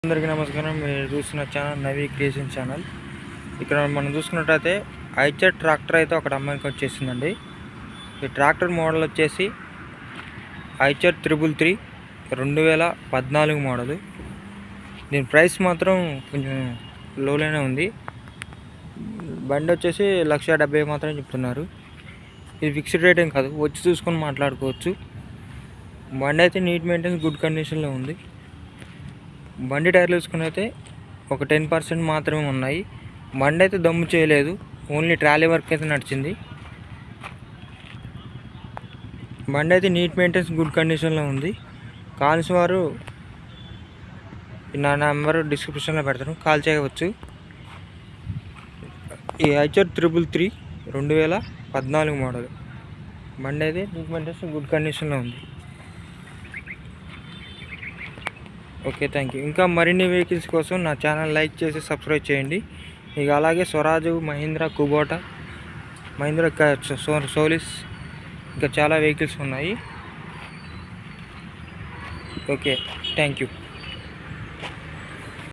అందరికీ నమస్కారం. మీరు చూస్తున్న ఛానల్ నవీ క్రియేషన్ ఛానల్. ఇక్కడ మనం చూసుకున్నట్టయితే ఐచర్ ట్రాక్టర్ అయితే ఒకటి అమ్మాయికి వచ్చేసిందండి. ఈ ట్రాక్టర్ మోడల్ వచ్చేసి ఐచర్ 333 2014 మోడల్. దీని ప్రైస్ మాత్రం కొంచెం లోలోనే ఉంది. బండి వచ్చేసి 1,70,000 మాత్రమే చెప్తున్నారు. ఇది ఫిక్స్డ్ రేట్ ఏం కాదు, వచ్చి చూసుకొని మాట్లాడుకోవచ్చు. బండి అయితే నీట్ మెయింటెనెన్స్, గుడ్ కండిషన్లో ఉంది. బండి టైర్లు చూసుకుని అయితే ఒక 10% మాత్రమే ఉన్నాయి. బండి అయితే దమ్ము చేయలేదు, ఓన్లీ ట్రాలీ వర్క్ అయితే నడిచింది. బండి అయితే నీట్ మెయింటెనెన్స్, గుడ్ కండిషన్లో ఉంది. కాల్సిన వారు నా నెంబర్ డిస్క్రిప్షన్లో పెడతాను, కాల్ చేయవచ్చు. ఈ ఐచర్ 333 2014 మోడల్ బండి అయితే నీట్ మెయింటెనెన్స్, గుడ్ కండిషన్లో ఉంది. Okay, thank you. ఇంకా మరిన్ని వెహికల్స్ కోసం నా ఛానల్ లైక్ చేసి సబ్స్క్రైబ్ చేయండి. ఇక అలాగే స్వరాజు, మహీంద్రా కుబోటా, మహీంద్రా సోలిస్, ఇంకా చాలా వెహికల్స్ ఉన్నాయి. Okay, thank you.